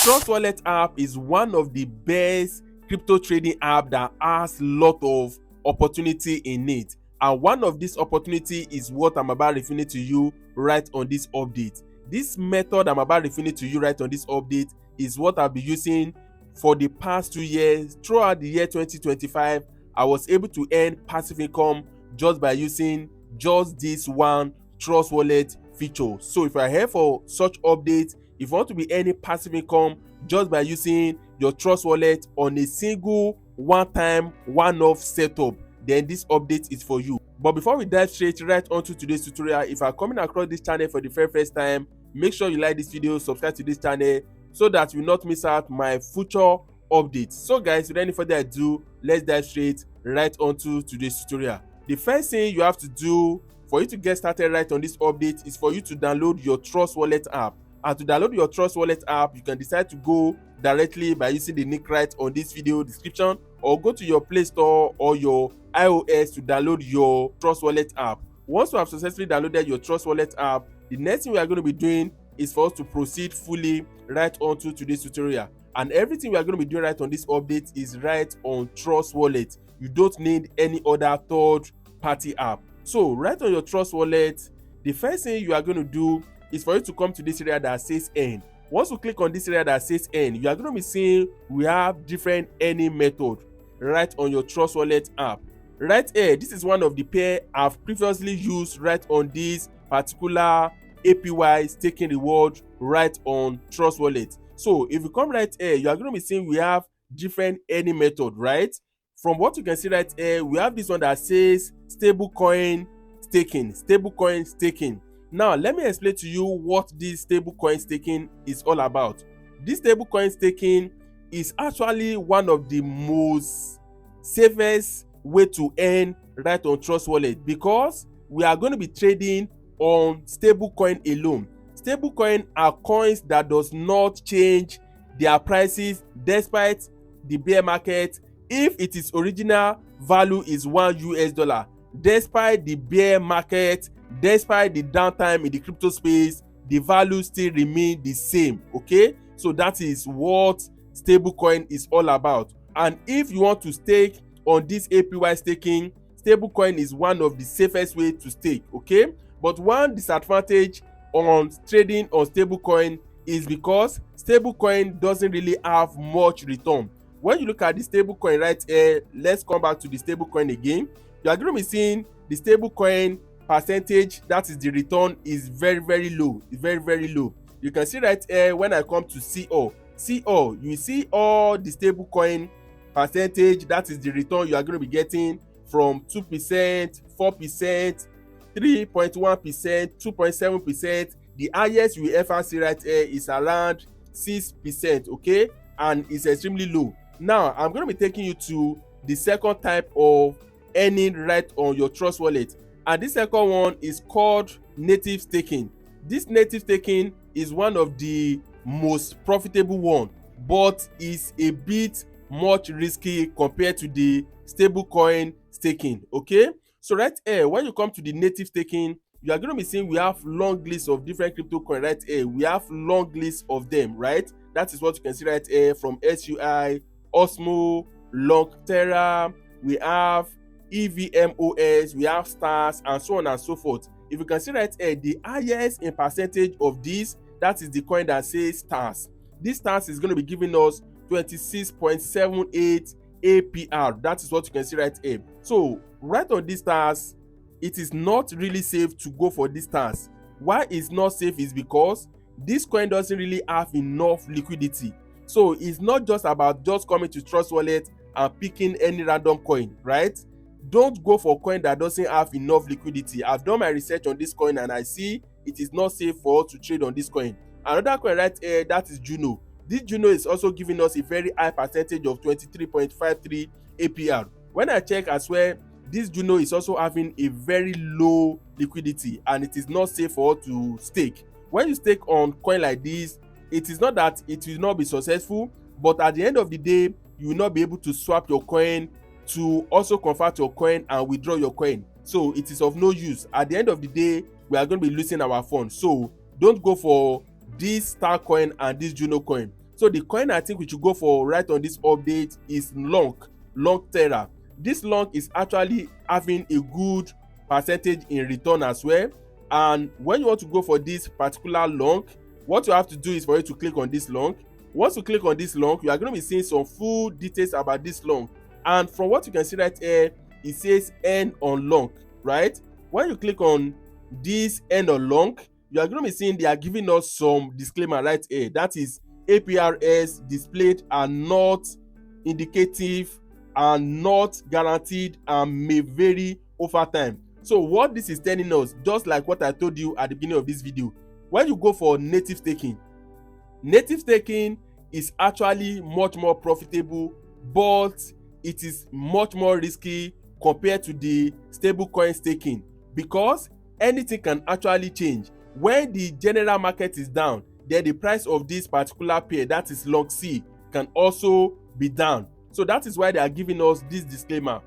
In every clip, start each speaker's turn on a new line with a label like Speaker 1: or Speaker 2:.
Speaker 1: Trust Wallet app is one of the best crypto trading app that has a lot of opportunity in it, and one of this opportunity is what I'm about revealing to you right on this update. This method I'm about revealing to you right on this update is what I've been using for the past 2 years. Throughout the year 2025, I was able to earn passive income just by using just this one Trust Wallet feature. So if you are here for such updates, if you want to be earning passive income just by using your Trust Wallet on a single one-time one-off setup, then this update is for you. But before we dive straight right onto today's tutorial, if you are coming across this channel for the very first time, make sure you like this video, subscribe to this channel so that you will not miss out my future updates. So guys, without any further ado, let's dive straight right onto today's tutorial. The first thing you have to do for you to get started right on this update is for you to download your Trust Wallet app. And to download your Trust Wallet app, you can decide to go directly by using the link right on this video description, or go to your Play Store or your iOS to download your Trust Wallet app. Once you have successfully downloaded your Trust Wallet app, the next thing we are going to be doing is for us to proceed fully right onto today's tutorial. And everything we are going to be doing right on this update is right on Trust Wallet. You don't need any other third party app. So right on your Trust Wallet, the first thing you are going to do is for you to come to this area that says earn. Once you click on this area that says earn, you are going to be seeing we have different earning methods right on your Trust Wallet app. Right here, this is one of the pair I've previously used right on this particular APY staking reward right on Trust Wallet. So if you come right here, you are going to be seeing we have different earning method, right? From what you can see right here, we have this one that says stablecoin staking. Now, let me explain to you what this stablecoin staking is all about. This stablecoin staking is actually one of the most safest way to earn right on Trust Wallet, because we are going to be trading on stablecoin alone. Stablecoin are coins that does not change their prices despite the bear market. If it is original value is $1, despite the bear market, despite the downtime in the crypto space, the value still remain the same. Okay, so that is what stablecoin is all about. And if you want to stake on this APY staking, stablecoin is one of the safest way to stake. Okay, but one disadvantage on trading on stablecoin is because stablecoin doesn't really have much return. When you look at the stablecoin right here, let's come back to the stablecoin again. You are going to be seeing the stablecoin percentage, that is the return, is very low. It's very low. You can see right here when I come to CO, you see all the stablecoin percentage, that is the return you are going to be getting from 2%, 4%, 3.1%, 2.7%. The highest you ever see right here is around 6%. Okay, and it's extremely low. Now I'm going to be taking you to the second type of earning right on your Trust Wallet, and this second one is called native staking. This native staking is one of the most profitable one, but is a bit much risky compared to the stablecoin staking. Okay, so right here when you come to the native staking, you are going to be seeing we have long list of different crypto coin right here. We have long list of them, right? That is what you can see right here, from SUI, Osmo, Longterra, we have EVMOS, we have stars, and so on and so forth. If you can see right here, the highest in percentage of this, that is the coin that says stars. This stars is going to be giving us 26.78 APR. That is what you can see right here. So right on these stars, it is not really safe to go for these stars. Why it's not safe is because this coin doesn't really have enough liquidity. So it's not just about just coming to Trust Wallet and picking any random coin, right? Don't go for coin that doesn't have enough liquidity. I've done my research on this coin and I see it is not safe for us to trade on this coin. Another coin right here, that is Juno. This Juno is also giving us a very high percentage of 23.53 APR. When I check as well, this Juno is also having a very low liquidity and it is not safe for us to stake. When you stake on coin like this, it is not that it will not be successful, but at the end of the day, you will not be able to swap your coin to also convert your coin and withdraw your coin. So it is of no use. At the end of the day, we are going to be losing our funds. So don't go for this star coin and this Juno coin. So the coin I think we should go for right on this update is long Terra. This long is actually having a good percentage in return as well. And when you want to go for this particular long, what you have to do is for you to click on this long. Once you click on this long, you are going to be seeing some full details about this long. And from what you can see right here, it says end on long, right? When you click on this end on long, you are going to be seeing they are giving us some disclaimer right here. That is, APRs displayed are not indicative and not guaranteed and may vary over time. So what this is telling us, just like what I told you at the beginning of this video, when you go for native staking is actually much more profitable, but it is much more risky compared to the stablecoin staking, because anything can actually change. When the general market is down, then the price of this particular pair, that is long C, can also be down. So that is why they are giving us this disclaimer.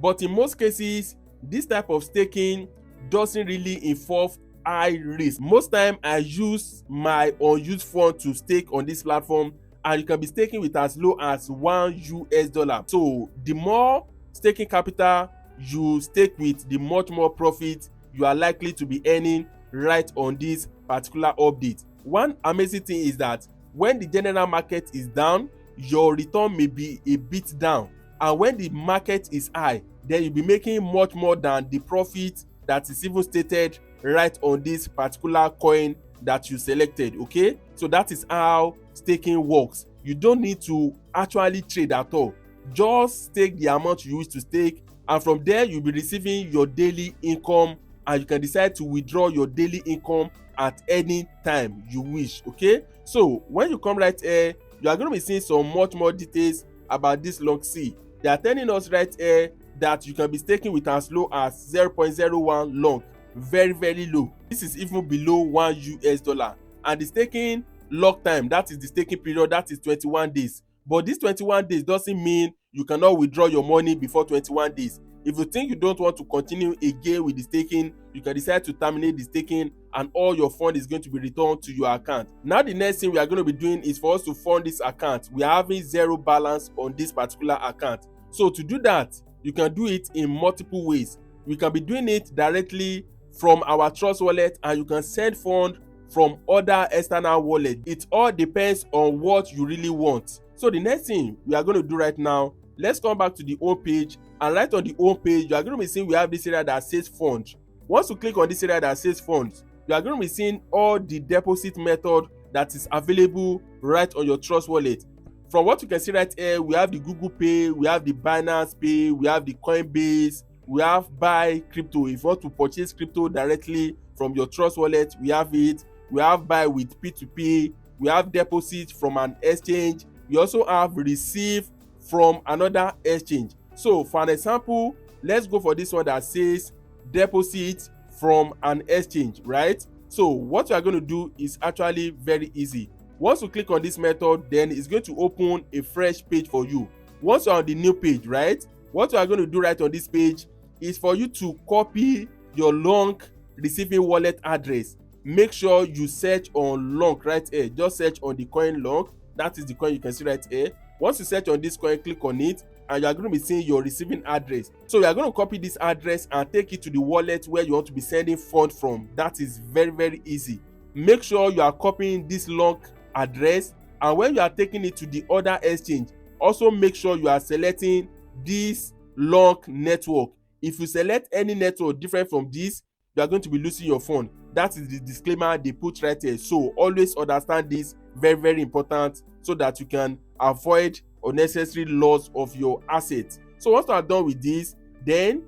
Speaker 1: But in most cases, this type of staking doesn't really involve high risk. Most time I use my unused fund to stake on this platform, and you can be staking with as low as $1. So the more staking capital you stake with, the much more profit you are likely to be earning right on this particular update. One amazing thing is that when the general market is down, your return may be a bit down, and when the market is high, then you'll be making much more than the profit that is even stated right on this particular coin that you selected. Okay, so that is how staking works. You don't need to actually trade at all. Just stake the amount you wish to stake, and from there you'll be receiving your daily income, and you can decide to withdraw your daily income at any time you wish. Okay, so when you come right here, you are going to be seeing some much more details about this long C. They are telling us right here that you can be staking with as low as 0.01 long, very very low. This is even below $1, and the staking lock time, that is the staking period, that is 21 days. But this 21 days doesn't mean you cannot withdraw your money before 21 days. If you think you don't want to continue again with the staking, you can decide to terminate the staking, and all your fund is going to be returned to your account. Now the next thing we are going to be doing is for us to fund this account. We are having zero balance on this particular account. So to do that, you can do it in multiple ways. We can be doing it directly from our Trust wallet, and you can send fund from other external wallets. It all depends on what you really want. So the next thing we are going to do right now, let's come back to the home page, and right on the home page you are going to be seeing we have this area that says fund. Once you click on this area that says funds, you are going to be seeing all the deposit method that is available right on your Trust wallet. From what you can see right here, we have the Google Pay, we have the Binance Pay, we have the Coinbase, we have buy crypto. If you want to purchase crypto directly from your Trust wallet, we have it. We have buy with P2P, we have deposit from an exchange, we also have receive from another exchange. So for an example, let's go for this one that says deposit from an exchange, right? So what you are going to do is actually very easy. Once you click on this method, then it's going to open a fresh page for you. Once you're on the new page, right, what you are going to do right on this page is for you to copy your long receiving wallet address. Make sure you search on long right here. Just search on the coin long. That is the coin you can see right here. Once you search on this coin, click on it, and you are going to be seeing your receiving address. So you are going to copy this address and take it to the wallet where you want to be sending fund from. That is very very easy. Make sure you are copying this long address, and when you are taking it to the other exchange, also make sure you are selecting this long network. If you select any network different from this, you are going to be losing your fund. That is the disclaimer they put right here. So always understand this, very very important, so that you can avoid unnecessary loss of your assets. So once you are done with this, then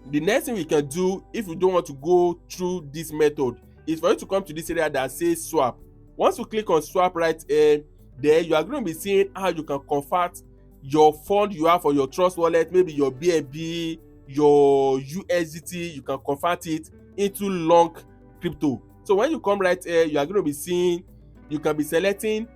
Speaker 1: the next thing we can do, if you don't want to go through this method, is for you to come to this area that says swap. Once you click on swap right here, then you are going to be seeing how you can convert your fund you have for your Trust wallet, maybe your BNB, your USDT, you can convert it into long crypto. So when you come right here, you are going to be seeing, you can be selecting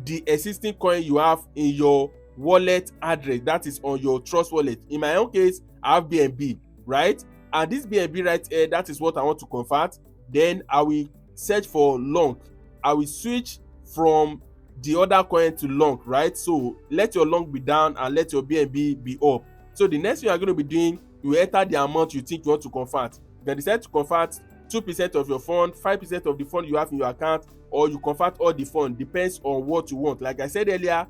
Speaker 1: the existing coin you have in your wallet address that is on your Trust wallet. In my own case, I have BNB, right? And this BNB right here, that is what I want to convert. Then I will search for long. I will switch from the other coin to long, right? So let your long be down and let your BNB be up. So the next thing you are going to be doing, you enter the amount you think you want to convert. You can decide to convert 2% of your fund, 5% of the fund you have in your account, or you convert all the fund. Depends on what you want. Like I said earlier,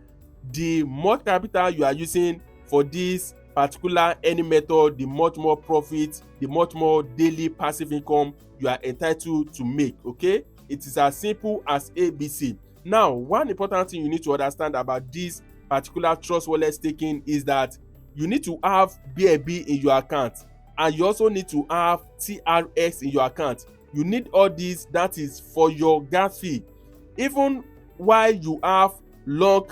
Speaker 1: the more capital you are using for this particular any method, the much more profit, the much more daily passive income you are entitled to make. Okay, it is as simple as ABC. Now, one important thing you need to understand about this particular trust wallet staking is that you need to have BNB in your account, and you also need to have TRX in your account. You need all these. That is for your gas fee. Even while you have long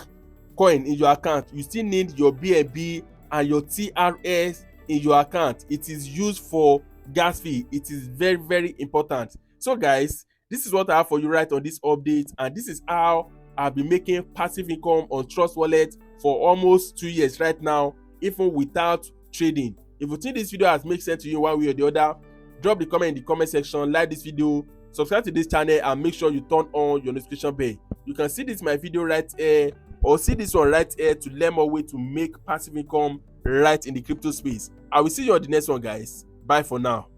Speaker 1: coin in your account, you still need your BNB and your TRX in your account. It is used for gas fee. It is very, very important. So guys, this is what I have for you right on this update, and this is how I've been making passive income on Trust Wallet for almost 2 years right now, even without trading. If you think this video has made sense to you one way or the other, drop the comment in the comment section, like this video, subscribe to this channel, and make sure you turn on your notification bell. You can see this my video right here, or see this one right here to learn more way to make passive income right in the crypto space. I will see you on the next one, guys. Bye for now.